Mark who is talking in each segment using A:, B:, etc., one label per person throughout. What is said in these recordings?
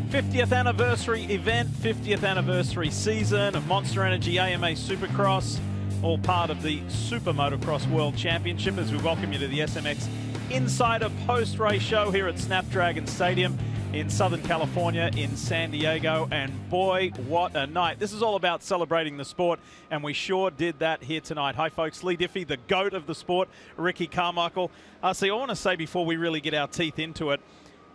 A: 50th anniversary event, 50th anniversary season of Monster Energy AMA Supercross, all part of the SuperMotocross World Championship, as we welcome you to the SMX Insider post-race show here at Snapdragon Stadium in Southern California in San Diego. And boy, what a night. This is all about celebrating the sport, and we sure did that here tonight. Hi folks, Lee Diffie, the GOAT of the sport, Ricky Carmichael. So I want to say before we really get our teeth into it,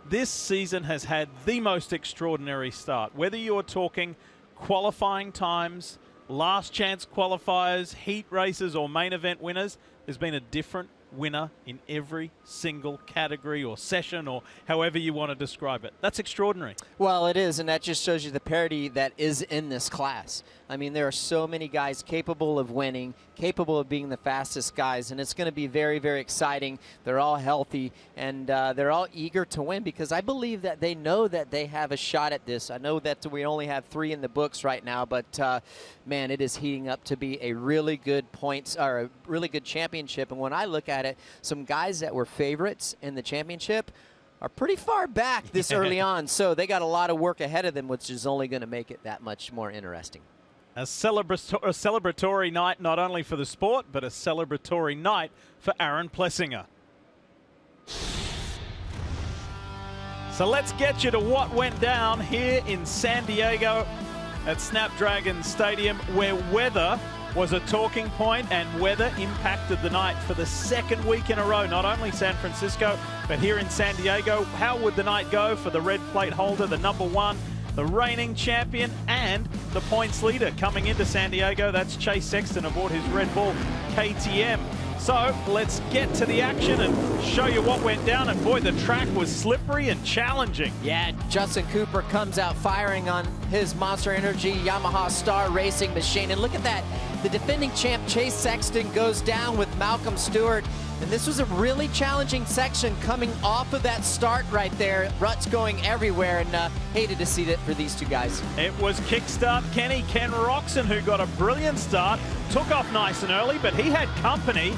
A: this season has had the most extraordinary start. Whether you're talking qualifying times, last chance qualifiers, heat races, or main event winners, there's been a different winner in every single category or session, or however you want to describe it. That's extraordinary.
B: Well, it is, and that just shows you the parity that is in this class. I mean, there are so many guys capable of winning, capable of being the fastest guys, and it's going to be very, very exciting. They're all healthy, and they're all eager to win because I believe that they know that they have a shot at this. I know that we only have 3 in the books right now, but man, it is heating up to be a really good points or a really good championship. And when I look at it, some guys that were favorites in the championship are pretty far back this early on, so they got a lot of work ahead of them, which is only going to make it that much more interesting.
A: A celebratory night not only for the sport, but a celebratory night for Aaron Plessinger. So let's get you to what went down here in San Diego at Snapdragon Stadium, where weather was a talking point, and weather impacted the night for the 2nd week in a row. Not only San Francisco, but here in San Diego. How would the night go for the red plate holder, the #1, the reigning champion, and the points leader coming into San Diego? That's Chase Sexton aboard his Red Bull KTM. So let's get to the action and show you what went down. And boy, the track was slippery and challenging.
B: Yeah, Justin Cooper comes out firing on his Monster Energy Yamaha Star Racing machine. And look at that. The defending champ Chase Sexton goes down with Malcolm Stewart. And this was a really challenging section coming off of that start right there. Ruts going everywhere, and hated to see that for these two guys.
A: It was kickstart Ken Roxon who got a brilliant start. Took off nice and early, but he had company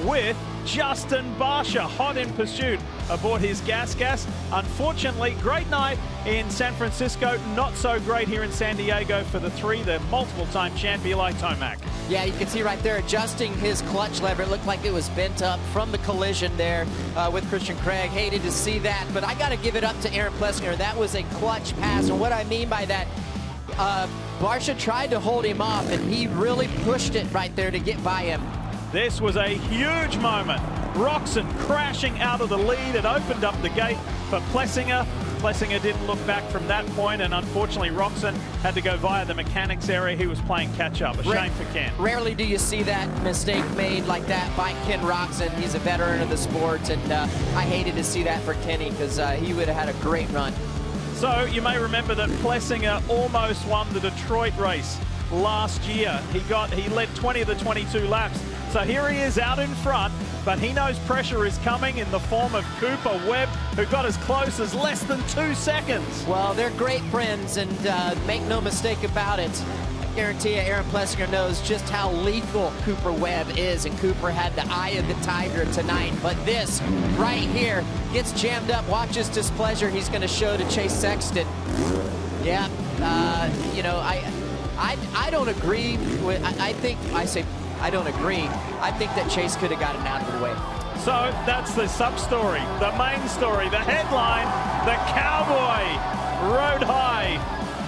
A: with Justin Barsha, hot in pursuit aboard his Gas. Unfortunately, great night in San Francisco, not so great here in San Diego for the 3, the multiple-time champ Eli Tomac.
B: Yeah, you can see right there adjusting his clutch lever. It looked like it was bent up from the collision there with Christian Craig. Hated to see that, but I got to give it up to Aaron Plessinger. That was a clutch pass, and what I mean by that, Barsha tried to hold him off, and he really pushed it right there to get by him.
A: This was a huge moment. Roxon crashing out of the lead. It opened up the gate for Plessinger. Plessinger didn't look back from that point, and unfortunately Roxon had to go via the mechanics area. He was playing catch-up. A shame for Ken.
B: Rarely do you see that mistake made like that by Ken Roxon. He's a veteran of the sport, and I hated to see that for Kenny because he would have had a great run.
A: So you may remember that Plessinger almost won the Detroit race last year. He led 20 of the 22 laps. So here he is out in front, but he knows pressure is coming in the form of Cooper Webb, who got as close as less than 2 seconds.
B: Well, they're great friends, and make no mistake about it, I guarantee you Aaron Plessinger knows just how lethal Cooper Webb is, and Cooper had the eye of the tiger tonight. But this right here gets jammed up. Watch his displeasure he's going to show to Chase Sexton. Yeah, you know, I don't agree with, I don't agree. I think that Chase could have gotten out of the way.
A: So that's the sub-story, the main story, the headline. The Cowboy rode high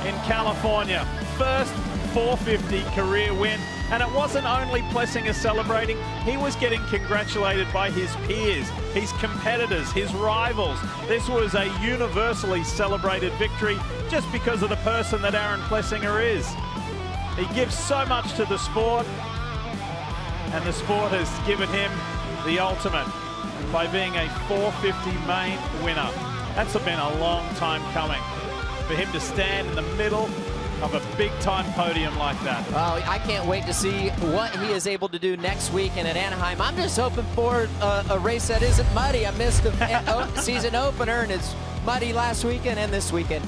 A: in California. First 450 career win. And it wasn't only Plessinger celebrating, he was getting congratulated by his peers, his competitors, his rivals. This was a universally celebrated victory just because of the person that Aaron Plessinger is. He gives so much to the sport, and the sport has given him the ultimate by being a 450 main winner. That's been a long time coming for him to stand in the middle of a big-time podium like that.
B: Well, I can't wait to see what he is able to do next weekend at Anaheim. I'm just hoping for a race that isn't muddy. I missed the season opener, and it's muddy last weekend and this weekend.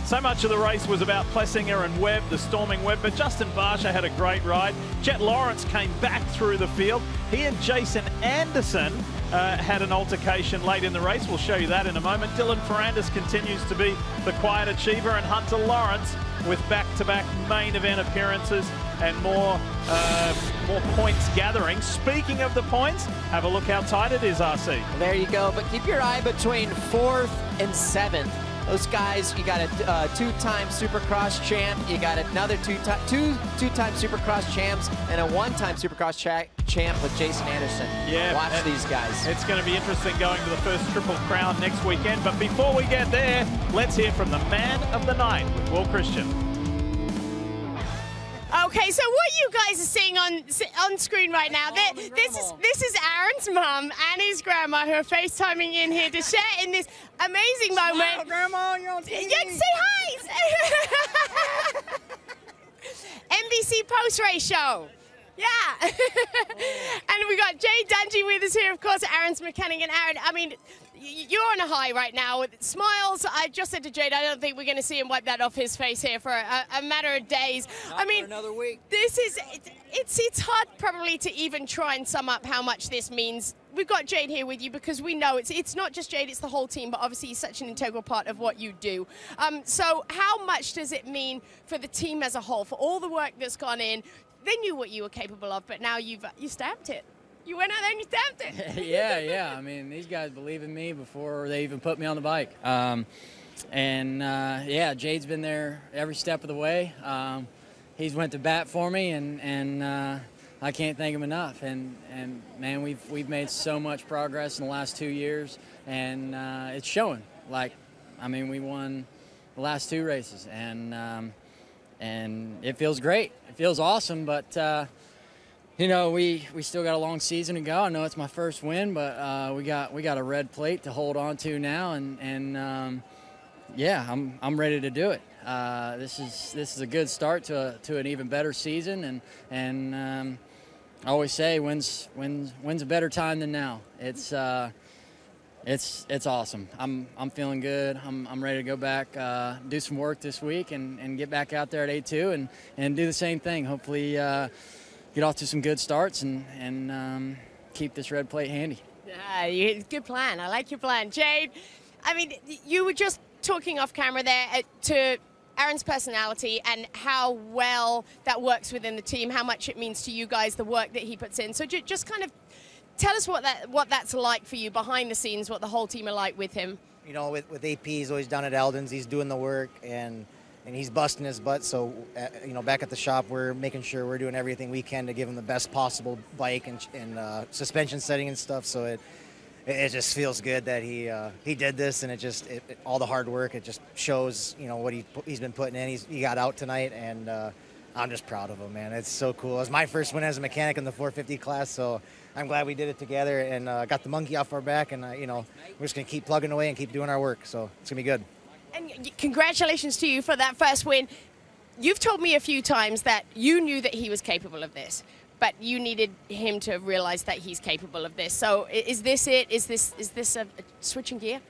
A: So much of the race was about Plessinger and Webb, the storming Webb, but Justin Barsha had a great ride. Jet Lawrence came back through the field. He and Jason Anderson had an altercation late in the race. We'll show you that in a moment. Dylan Ferrandis continues to be the quiet achiever, and Hunter Lawrence with back-to-back main event appearances and more points gathering. Speaking of the points, have a look how tight it is, RC.
B: There you go, but keep your eye between 4th and 7th. Those guys, you got a two-time Supercross champ, you got another two-time Supercross champs, and a one-time Supercross champ with Jason Anderson.
A: Yeah,
B: watch these guys.
A: It's going to be interesting going to the first Triple Crown next weekend. But before we get there, let's hear from the man of the night with Will Christian.
C: Okay, so what you guys are seeing on screen right now, this is Aaron's mum and his grandma who are FaceTiming in here to share in this amazing moment.
D: Smile, Grandma, you're on TV.
C: Yeah, say hi. NBC post-race show. Yeah. And we got Jay Dungy with us here, of course, Aaron's mechanic. And Aaron, I mean, you're on a high right now with smiles. I just said to Jade, I don't think we're going to see him wipe that off his face here for a matter of days.
B: Not for another week.
C: This is, it's hard probably to even try and sum up how much this means. We've got Jade here with you because we know it's not just Jade, it's the whole team, but obviously he's such an integral part of what you do. So how much does it mean for the team as a whole, for all the work that's gone in? They knew what you were capable of, but now you stamped it. You went out there and you stamped it.
D: Yeah. I mean, these guys believe in me before they even put me on the bike. Yeah, Jade's been there every step of the way. He's went to bat for me, and I can't thank him enough. And man, we've made so much progress in the last 2 years, and it's showing. Like, I mean, we won the last 2 races, and it feels great. It feels awesome, but. You know, we still got a long season to go. I know it's my first win, but we got a red plate to hold on to now, and yeah, I'm ready to do it. This is a good start to an even better season, and I always say when's a better time than now. It's awesome. I'm feeling good. I'm ready to go back, do some work this week, and get back out there at A2 and do the same thing. Hopefully. Get off to some good starts and keep this red plate handy.
C: Good plan. I like your plan. Jade, I mean, you were just talking off camera there to Aaron's personality and how well that works within the team, how much it means to you guys, the work that he puts in. So just kind of tell us what that's like for you behind the scenes, what the whole team are like with him.
E: You know, with AP, he's always down at Eldon's. He's doing the work, and he's busting his butt. So, you know, back at the shop, we're making sure we're doing everything we can to give him the best possible bike and suspension setting and stuff. So it just feels good that he did this, and all the hard work, it just shows, you know, what he's been putting in. He got out tonight, and I'm just proud of him, man. It's so cool. It was my first win as a mechanic in the 450 class, so I'm glad we did it together and got the monkey off our back, and you know, we're just gonna keep plugging away and keep doing our work. So it's gonna be good.
C: And congratulations to you for that first win. You've told me a few times that you knew that he was capable of this, but you needed him to realize that he's capable of this. So is this it? Is this a switching gear?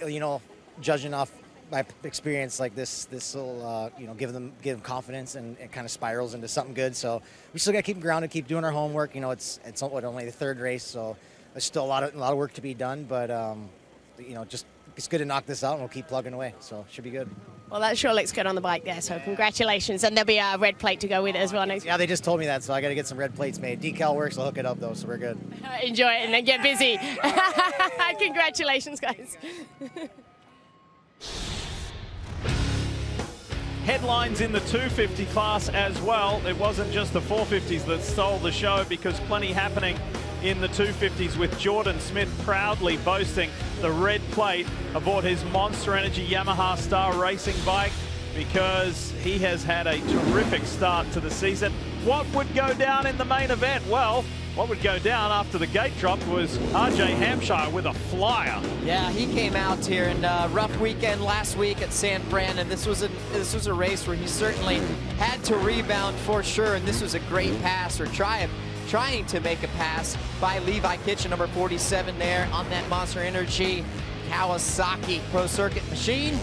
E: You know, judging off my experience like this will you know, give him confidence, and it kind of spirals into something good. So we still got to keep him grounded, keep doing our homework. You know, it's only the 3rd race, so there's still a lot of work to be done. But you know, just it's good to knock this out, and we'll keep plugging away. So it should be good.
C: Well, that sure looks good on the bike there. So congratulations, and there'll be a red plate to go with it as well next.
E: Yeah, they just told me that, so I got to get some red plates made. Decal works, I'll hook it up though, so we're good.
C: Enjoy it and then get busy. Congratulations, guys.
A: Headlines in the 250 class as well. It wasn't just the 450s that stole the show, because plenty happening in the 250s with Jordan Smith proudly boasting the red plate aboard his Monster Energy Yamaha Star racing bike, because he has had a terrific start to the season. What would go down in the main event? Well, what would go down after the gate dropped was RJ Hampshire with a flyer.
B: Yeah, he came out here in a rough weekend last week at San Fran, and this was a race where he certainly had to rebound for sure, and this was a great pass, or trying to make a pass by Levi Kitchen, number 47 there on that Monster Energy Kawasaki Pro Circuit machine.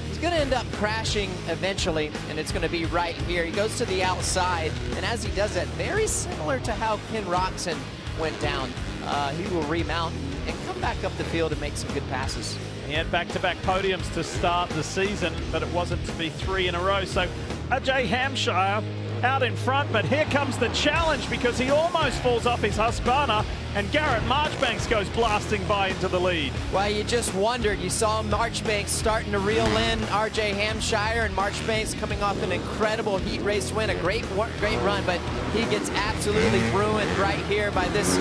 B: He's going to end up crashing eventually, and it's going to be right here. He goes to the outside, and as he does that, very similar to how Ken Roxon went down, he will remount and come back up the field and make some good passes.
A: He had back-to-back podiums to start the season, but it wasn't to be 3 in a row. So Ajay Hampshire out in front, but here comes the challenge because he almost falls off his Husqvarna, and Garrett Marchbanks goes blasting by into the lead.
B: Well, you just wondered. You saw Marchbanks starting to reel in RJ Hampshire, and Marchbanks coming off an incredible heat race win, a great run, but he gets absolutely ruined right here by this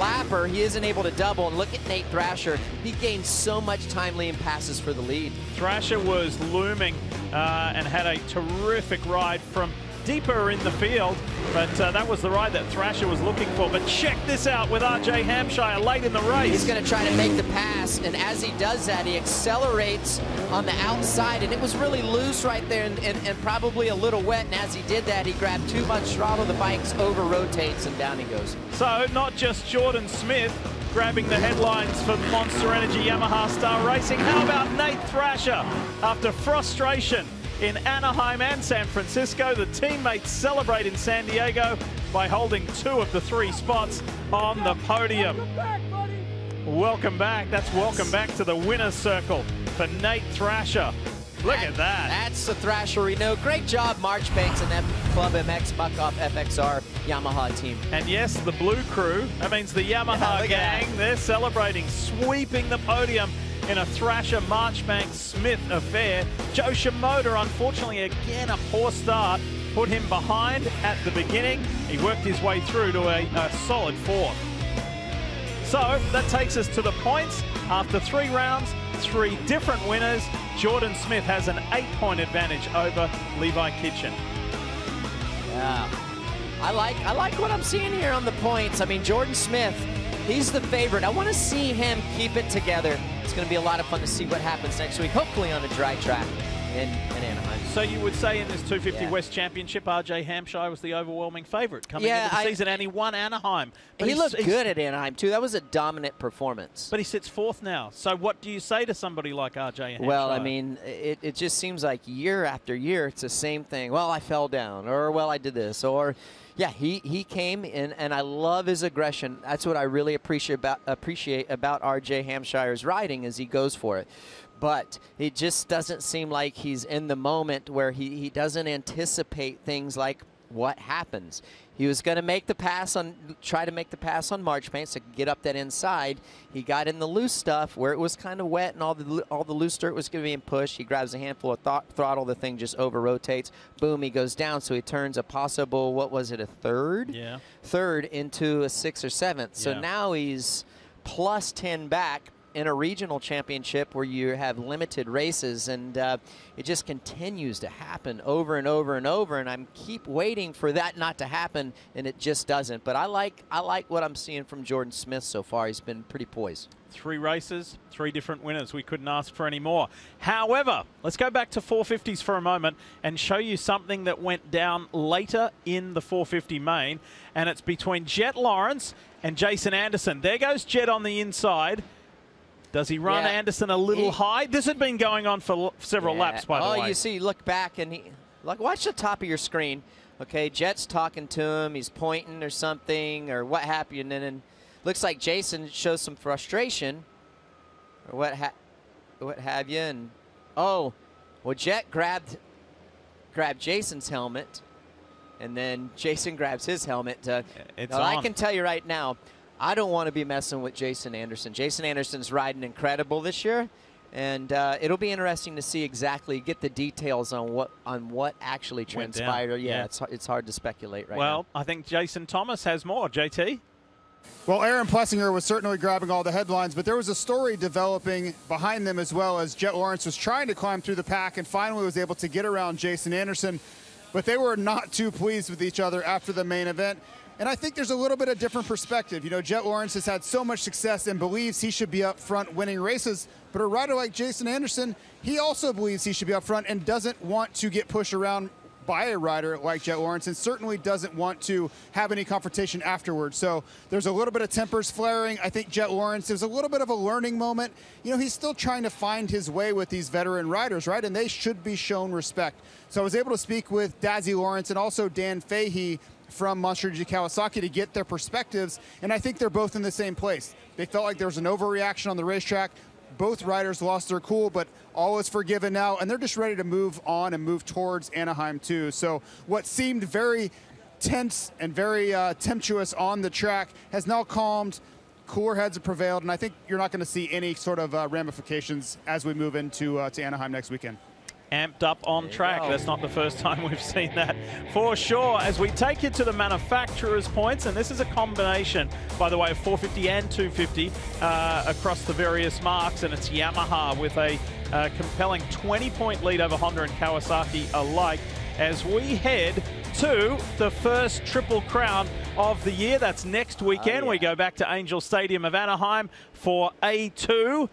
B: lapper. He isn't able to double, and look at Nate Thrasher. He gained so much time leading passes for the lead.
A: Thrasher was looming and had a terrific ride from deeper in the field, but that was the ride that Thrasher was looking for. But check this out with RJ Hampshire late in the race.
B: He's going to try to make the pass, and as he does that, he accelerates on the outside, and it was really loose right there and probably a little wet, and as he did that, he grabbed too much throttle, the bike's over-rotates, and down he goes.
A: So not just Jordan Smith grabbing the headlines for Monster Energy Yamaha Star Racing. How about Nate Thrasher? After frustration in Anaheim and San Francisco, the teammates celebrate in San Diego by holding 2 of the 3 spots on the podium. Welcome back. That's welcome back to the winner's circle for Nate Thrasher. Look at that.
B: That's the Thrasher we know. Great job, Marchbanks and that Club MX Buckoff FXR Yamaha team.
A: And yes, the blue crew, that means the Yamaha gang, they're celebrating, sweeping the podium in a Thrasher Marchbanks Smith affair. Joe Shimoda, unfortunately, again, a poor start, put him behind at the beginning. He worked his way through to a solid 4th. So that takes us to the points. After 3 rounds, 3 different winners, Jordan Smith has an 8-point advantage over Levi Kitchen.
B: Yeah, I like what I'm seeing here on the points. I mean, Jordan Smith, he's the favorite. I want to see him keep it together. It's going to be a lot of fun to see what happens next week, hopefully on a dry track in Anaheim.
A: So you would say in this 250 West Championship, RJ Hampshire was the overwhelming favorite coming into the season, and he won Anaheim. But
B: he looked good at Anaheim, too. That was a dominant performance.
A: But he sits 4th now. So what do you say to somebody like RJ Hampshire?
B: Well, I mean, it just seems like year after year, it's the same thing. Well, I fell down, or, well, I did this, or... Yeah, he came in, and I love his aggression. That's what I really appreciate about RJ Hampshire's riding, is he goes for it. But it just doesn't seem like he's in the moment where he doesn't anticipate things like what happens. He was going to make the pass try to make the pass on Marchbanks to get up that inside. He got in the loose stuff where it was kind of wet and all the loose dirt was going to be pushed. He grabs a handful of throttle. The thing just over-rotates. Boom, he goes down. So he turns a possible, what was it, a 3rd? Yeah. 3rd into a 6th or 7th. So now he's plus 10 back in a regional championship where you have limited races, and it just continues to happen over and over and over, and I keep waiting for that not to happen, and it just doesn't. But I like what I'm seeing from Jordan Smith so far. He's been pretty poised. 3
A: races, 3 different winners. We couldn't ask for any more. However, let's go back to 450s for a moment and show you something that went down later in the 450 main, and it's between Jet Lawrence and Jason Anderson. There goes Jet on the inside. Does he run Anderson a little high? This had been going on for several laps, by the way.
B: Oh, you see, look back, and watch the top of your screen. Okay, Jet's talking to him. He's pointing or something, or what happened, and then looks like Jason shows some frustration, or what have you. And oh, well, Jet grabbed Jason's helmet, and then Jason grabs his helmet. I can tell you right now, I don't want to be messing with Jason Anderson. Jason Anderson's riding incredible this year, and it'll be interesting to see get the details on what actually transpired. Yeah, it's hard to speculate right now.
A: Well, I think Jason Thomas has more. JT?
F: Well, Aaron Plessinger was certainly grabbing all the headlines, but there was a story developing behind them as well, as Jet Lawrence was trying to climb through the pack and finally was able to get around Jason Anderson, but they were not too pleased with each other after the main event. And I think there's a little bit of different perspective. You know, Jet Lawrence has had so much success and believes he should be up front winning races, but a rider like Jason Anderson, he also believes he should be up front and doesn't want to get pushed around by a rider like Jet Lawrence, and certainly doesn't want to have any confrontation afterwards. So there's a little bit of tempers flaring. I think Jet Lawrence, there's a little bit of a learning moment. You know, he's still trying to find his way with these veteran riders, right? And they should be shown respect. So I was able to speak with Dazzy Lawrence and also Dan Fahey from Monster Energy Kawasaki to get their perspectives, and I think they're both in the same place. They felt like there was an overreaction on the racetrack. Both riders lost their cool, but all is forgiven now, and they're just ready to move on and move towards Anaheim too. So what seemed very tense and very tempestuous on the track has now calmed. Cooler heads have prevailed, and I think you're not going to see any sort of ramifications as we move into to Anaheim next weekend.
A: Amped up on track. That's not the first time we've seen that for sure. As we take you to the manufacturer's points, and this is a combination, by the way, of 450 and 250 across the various marks, and it's Yamaha with a compelling 20-point lead over Honda and Kawasaki alike as we head to the first Triple Crown of the year. That's next weekend. We go back to Angel Stadium of Anaheim for A2.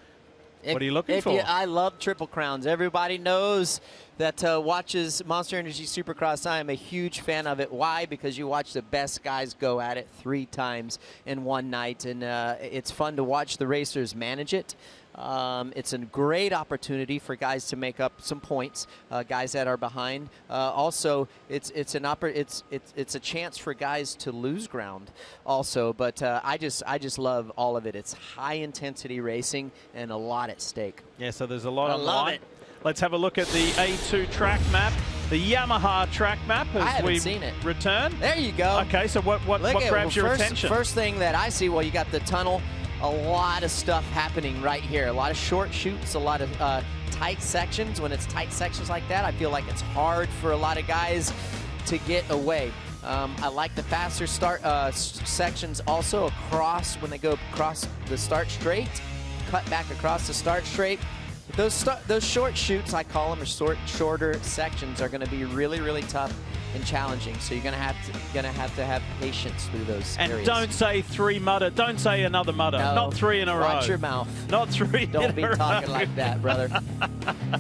A: What are you looking for?
B: I love Triple Crowns. Everybody knows that watches Monster Energy Supercross. I am a huge fan of it. Why? Because you watch the best guys go at it 3 times in one night, and it's fun to watch the racers manage it. It's a great opportunity for guys to make up some points, guys that are behind. Also, it's a chance for guys to lose ground also, but I just love all of it. It's high intensity racing and a lot at stake.
A: Yeah, so there's a lot on the line.
B: I love it.
A: Let's have a look at the A2 track map, the Yamaha track map as we return.
B: There you go.
A: Okay, so what grabs your attention?
B: First thing that I see, well, you got the tunnel. A lot of stuff happening right here. A lot of short shoots, a lot of tight sections. When it's tight sections like that, I feel like it's hard for a lot of guys to get away. I like the faster start sections also across when they go across the start straight, cut back across the start straight. Those short shoots, I call them, or shorter sections, are going to be really, really tough and challenging. So you're going to have patience through those areas.
A: And don't say 3 mutter. Don't say another mutter.
B: No,
A: not 3 in a row.
B: Watch your mouth.
A: Not 3
B: Don't be talking like that, brother.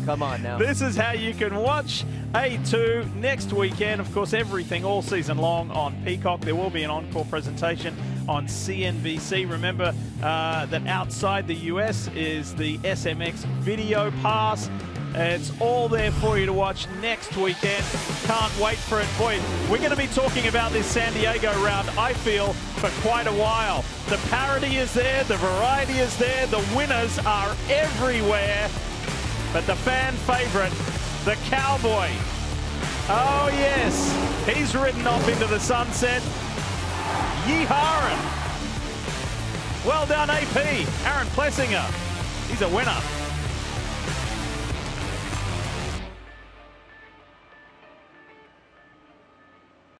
B: Come on now.
A: This is how you can watch A2 next weekend. Of course, everything all season long on Peacock. There will be an encore presentation on CNBC. Remember that outside the US is the SMX Video Pass. It's all there for you to watch next weekend. Can't wait for it. Boy, we're going to be talking about this San Diego round, I feel, for quite a while. The parity is there, the variety is there, the winners are everywhere. But the fan favorite, the Cowboy. Oh yes, he's ridden off into the sunset. Yeehaw! Well done, AP. Aaron Plessinger. He's a winner.